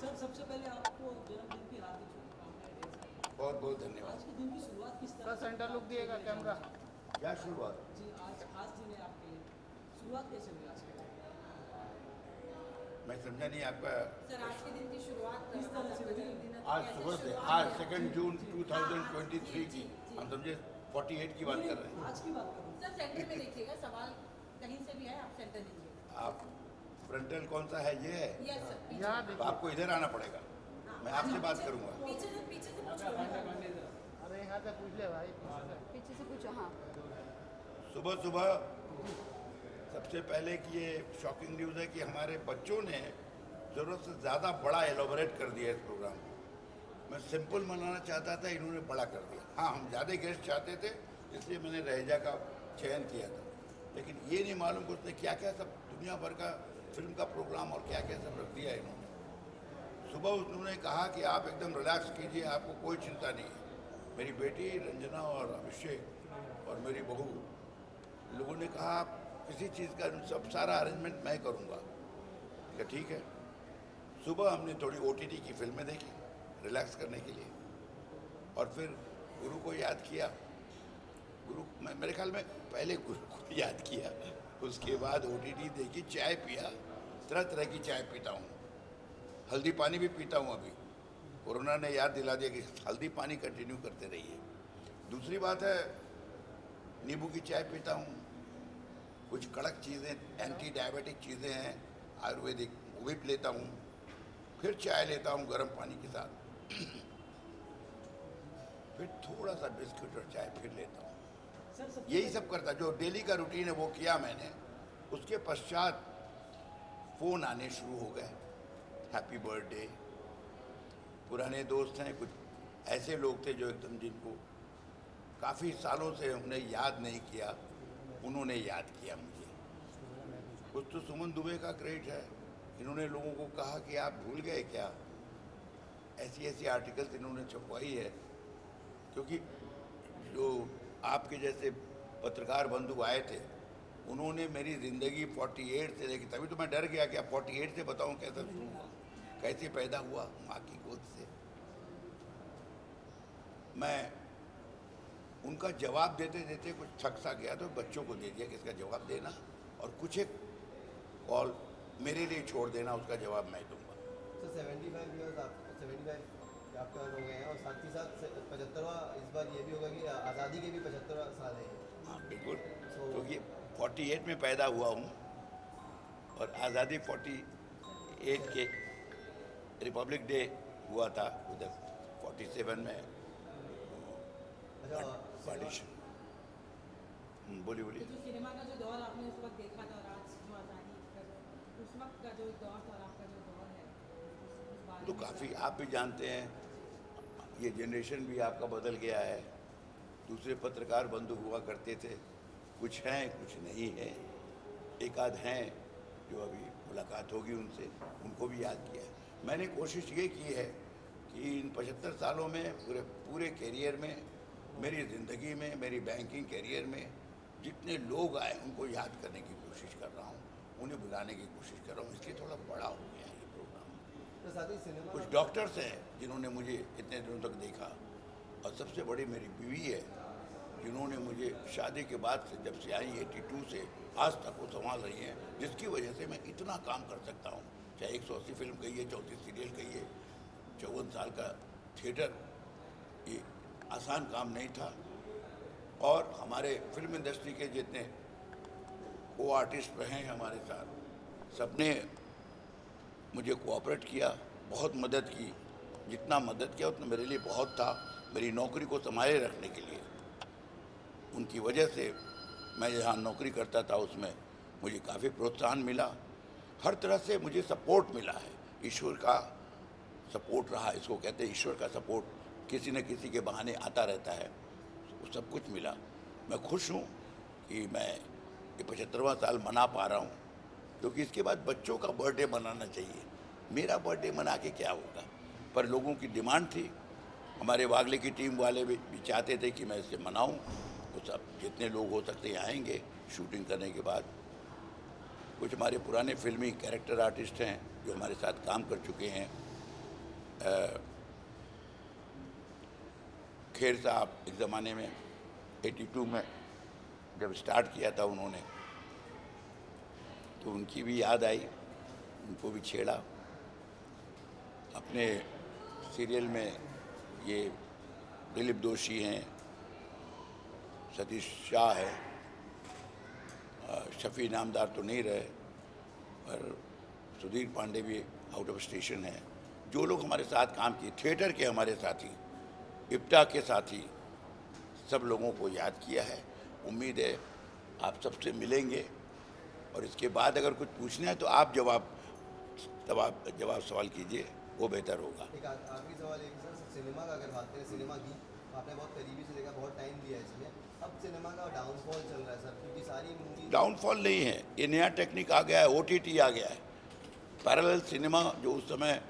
Sir सबसे पहले आपको जन्मदिन की हार्दिक शुभकामनाएं ढेर सारी। बहुत बहुत धन्यवाद। आज के दिन की शुरुआत किस तरह थोड़ा सेंटर लुक दिएगा कैमरा। क्या शुरुआत? जी आज खास दिन है आपके लिए, शुरुआत कैसे हुई आज के दिन? मैं समझा नहीं आपका। सर आज के दिन की शुरुआत किस तरह से हुई? आज सुबह से, आज 2 जून 2023 की, हम समझे 48 की बात कर रहे हैं। आज की बात करूँ सर सेंटर में देखिएगा, सवाल कहीं से भी है आप सेंटर लीजिए। आप फ्रंटल कौन सा है? ये है। यस सर पीछे यहाँ तो देखिए। आपको इधर आना पड़ेगा, मैं आपसे बात करूंगा। पीछे से पूछो। अरे यहाँ से पूछ ले भाई, पीछे से। पीछे से पूछो। हाँ सुबह सुबह सबसे पहले कि ये शॉकिंग न्यूज़ है कि हमारे बच्चों ने ज़रूरत से ज़्यादा बड़ा एलोबरेट कर दिया इस प्रोग्राम को। मैं सिंपल मनाना चाहता था, इन्होंने बड़ा कर दिया। हाँ, हम ज़्यादा गेस्ट चाहते थे, इसलिए मैंने रहेजा का चयन किया था, लेकिन ये नहीं मालूम कि उसने क्या क्या सब दुनिया भर का फिल्म का प्रोग्राम और क्या क्या सब रख दिया इन्होंने। सुबह उन्होंने कहा कि आप एकदम रिलैक्स कीजिए, आपको कोई चिंता नहीं है। मेरी बेटी रंजना और अभिषेक और मेरी बहू लोगों ने कहा आप किसी चीज़ का सब सारा अरेंजमेंट मैं करूँगा। ठीक है। सुबह हमने थोड़ी OTT की फिल्में देखी रिलैक्स करने के लिए, और फिर गुरु को याद किया। गुरु मेरे ख्याल में पहले गुरु को याद किया, उसके बाद OTT देखी, चाय पिया। तरह तरह की चाय पीता हूँ, हल्दी पानी भी पीता हूँ। अभी कोरोना ने याद दिला दिया कि हल्दी पानी कंटिन्यू करते रहिए। दूसरी बात है, नींबू की चाय पीता हूँ। कुछ कड़क चीज़ें, एंटी डायबिटिक चीज़ें हैं आयुर्वेदिक, वो भी लेता हूँ। फिर चाय लेता हूँ गर्म पानी के साथ, फिर थोड़ा सा बिस्किट और चाय फिर लेता हूँ। सर सब यही सब करता, जो डेली का रूटीन है वो किया मैंने। उसके पश्चात फ़ोन आने शुरू हो गए, हैप्पी बर्थडे। पुराने दोस्त हैं, कुछ ऐसे लोग थे जो एकदम जिनको काफ़ी सालों से हमने याद नहीं किया, उन्होंने याद किया मुझे। कुछ तो सुमन दुबे का क्रेडिट है, इन्होंने लोगों को कहा कि आप भूल गए क्या। ऐसी ऐसी आर्टिकल्स इन्होंने छपवाई है, क्योंकि जो आपके जैसे पत्रकार बंधु आए थे उन्होंने मेरी ज़िंदगी 48 से लेकर, तभी तो मैं डर गया कि अब 48 से बताऊं कैसा शुरू हुआ, कैसे पैदा हुआ माँ की गोद से। मैं उनका जवाब देते देते कुछ थक सा गया, तो बच्चों को दे दिया कि इसका जवाब देना, और कुछ एक कॉल मेरे लिए छोड़ देना, उसका जवाब मैं दूंगा। तो 75 ईयर्स आप 75 आपके हो गए हैं, और साथ ही साथ 75वां इस बार ये भी होगा कि आज़ादी के भी 75वां साल है। हाँ बिल्कुल, क्योंकि 48 में पैदा हुआ हूँ और आज़ादी 48 के रिपब्लिक डे हुआ था उधर 47 में अच्छा पार्टीशन। बोलिए बोलिए। जो सिनेमा का जो दौर आपने उस वक्त देखा था और आज जो आज़ादी का जो उस वक्त का जो दौर था और आपका जो दौर है उस बारे तो में काफ़ी आप भी जानते हैं, ये जनरेशन भी आपका बदल गया है। दूसरे पत्रकार बंधु हुआ करते थे, कुछ हैं कुछ नहीं है। एक आध हैं जो अभी मुलाकात होगी उनसे, उनको भी याद किया है। मैंने कोशिश ये की है कि इन 75 सालों में पूरे कैरियर में, मेरी ज़िंदगी में, मेरी बैंकिंग कैरियर में जितने लोग आए उनको याद करने की कोशिश कर रहा हूँ, उन्हें बुलाने की कोशिश कर रहा हूँ। इसलिए थोड़ा बड़ा हो गया है ये प्रोग्राम। तो साथ ही सिनेमा कुछ डॉक्टर्स हैं जिन्होंने मुझे इतने दिनों तक देखा, और सबसे बड़ी मेरी बीवी है जिन्होंने मुझे शादी के बाद से, जब से आई 82 से आज तक वो संभाल रही हैं, जिसकी वजह से मैं इतना काम कर सकता हूँ। चाहे 180 फिल्म कहिए, 34 सीरियल कहिए, 54 साल का थिएटर, ये आसान काम नहीं था। और हमारे फिल्म इंडस्ट्री के जितने को आर्टिस्ट रहे हैं हमारे साथ, सबने मुझे कोऑपरेट किया, बहुत मदद की। जितना मदद किया उतना मेरे लिए बहुत था, मेरी नौकरी को संभाले रखने के लिए। उनकी वजह से मैं जहाँ नौकरी करता था उसमें मुझे काफ़ी प्रोत्साहन मिला, हर तरह से मुझे सपोर्ट मिला है। ईश्वर का सपोर्ट रहा, इसको कहते हैं ईश्वर का सपोर्ट, किसी न किसी के बहाने आता रहता है, वो सब कुछ मिला। मैं खुश हूँ कि मैं ये 75वां साल मना पा रहा हूँ, क्योंकि इसके बाद बच्चों का बर्थडे मनाना चाहिए। मेरा बर्थडे मना के क्या होगा, पर लोगों की डिमांड थी। हमारे वागले की टीम वाले भी चाहते थे कि मैं इसे मनाऊं, तो सब जितने लोग हो सकते हैं आएंगे शूटिंग करने के बाद। कुछ हमारे पुराने फिल्मी कैरेक्टर आर्टिस्ट हैं जो हमारे साथ काम कर चुके हैं, खेर साहब एक ज़माने में 82 में जब स्टार्ट किया था उन्होंने, तो उनकी भी याद आई, उनको भी छेड़ा। अपने सीरियल में ये दिलीप दोषी हैं, सतीश शाह है, शफी नामदार तो नहीं रहे, पर सुधीर पांडे भी आउट ऑफ स्टेशन है। जो लोग हमारे साथ काम किए, थिएटर के हमारे साथी, इप्टा के साथी, सब लोगों को याद किया है। उम्मीद है आप सबसे मिलेंगे और इसके बाद अगर कुछ पूछना है तो आप जवाब सवाल कीजिए, वो बेहतर होगा। एक आखिरी सवाल है सर, सिनेमा का अगर बात करें, सिनेमा की आपने बहुत करीबी से देखा, बहुत टाइम दिया है इसमें, अब सिनेमा का डाउनफॉल चल रहा है सर, क्योंकि सारी मूवी। डाउनफॉल नहीं है, ये नया टेक्निक आ गया है, OTT आ गया है। पैरेलल सिनेमा जो उस समय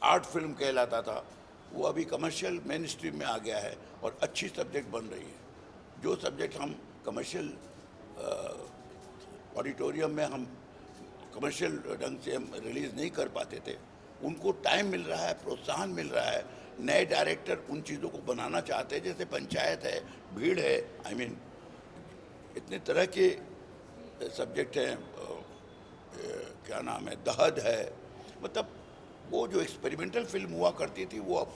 आर्ट फिल्म कहलाता था, वो अभी कमर्शियल मेन स्ट्रीम में आ गया है और अच्छी सब्जेक्ट बन रही है। जो सब्जेक्ट हम कमर्शियल ऑडिटोरियम में हम कमर्शियल ढंग से हम रिलीज़ नहीं कर पाते थे, उनको टाइम मिल रहा है, प्रोत्साहन मिल रहा है। नए डायरेक्टर उन चीज़ों को बनाना चाहते हैं, जैसे पंचायत है, भीड़ है, इतने तरह के सब्जेक्ट हैं, क्या नाम है, दहद है। मतलब वो जो एक्सपेरिमेंटल फिल्म हुआ करती थी वो अब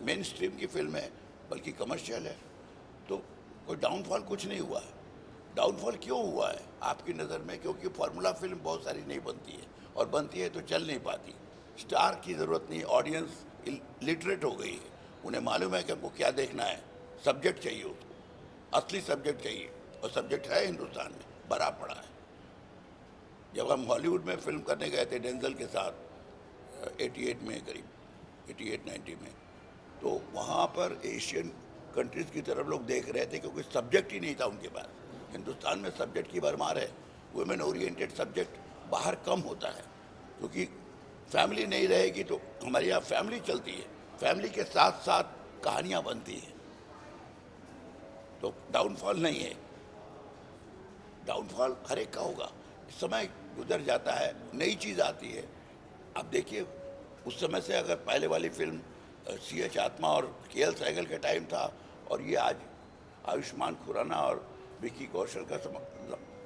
मेन स्ट्रीम की फिल्म है, बल्कि कमर्शियल है। तो कोई डाउनफॉल कुछ नहीं हुआ है। डाउनफॉल क्यों हुआ है आपकी नज़र में? क्योंकि फार्मूला फिल्म बहुत सारी नहीं बनती है, और बनती है तो चल नहीं पाती। स्टार की ज़रूरत नहीं, ऑडियंस लिटरेट हो गई है, उन्हें मालूम है कि हमको क्या देखना है। सब्जेक्ट चाहिए उसको, असली सब्जेक्ट चाहिए, और सब्जेक्ट है हिंदुस्तान में, भरा पड़ा है। जब हम हॉलीवुड में फिल्म करने गए थे डेंजल के साथ 88 में, करीब 88-90 में, तो वहाँ पर एशियन कंट्रीज़ की तरफ लोग देख रहे थे, क्योंकि सब्जेक्ट ही नहीं था उनके पास। हिंदुस्तान में सब्जेक्ट की भरमार है। वुमेन ओरिएंटेड सब्जेक्ट बाहर कम होता है, क्योंकि फैमिली नहीं रहेगी तो हमारे यहाँ फैमिली चलती है, फैमिली के साथ साथ कहानियाँ बनती हैं। तो डाउनफॉल नहीं है, डाउनफॉल हर एक का होगा। समय गुजर जाता है, नई चीज़ आती है। अब देखिए, उस समय से अगर पहले वाली फिल्म CH आत्मा और KL सहगल का टाइम था, और ये आज आयुष्मान खुराना और विकी कौशल का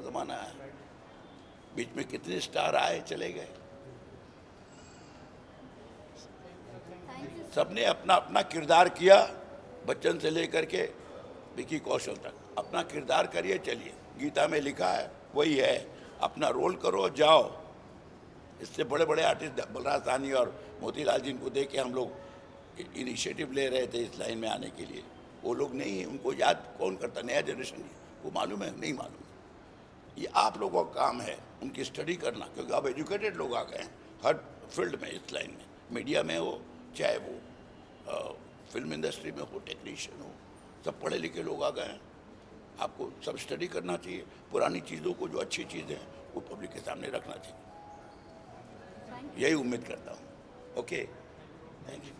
ज़माना है। बीच में कितने स्टार आए चले गए, सबने अपना अपना किरदार किया। बच्चन से लेकर के विकी कौशल तक अपना किरदार करिए, चलिए। गीता में लिखा है वही है, अपना रोल करो, जाओ। इससे बड़े बड़े आर्टिस्ट बलराज साहनी और मोतीलाल जी को देख के हम लोग इनिशिएटिव ले रहे थे इस लाइन में आने के लिए। वो लोग नहीं है, उनको याद कौन करता? नया जनरेशन को मालूम है? नहीं मालूम। ये आप लोगों का काम है उनकी स्टडी करना, क्योंकि अब एजुकेटेड लोग आ गए हैं हर फील्ड में, इस लाइन में, मीडिया में हो, चाहे वो फिल्म इंडस्ट्री में हो, टेक्नीशियन हो, सब पढ़े लिखे लोग आ गए हैं। आपको सब स्टडी करना चाहिए, पुरानी चीज़ों को, जो अच्छी चीज़ें हैं वो पब्लिक के सामने रखना चाहिए। यही उम्मीद करता हूँ। Okay, thank you.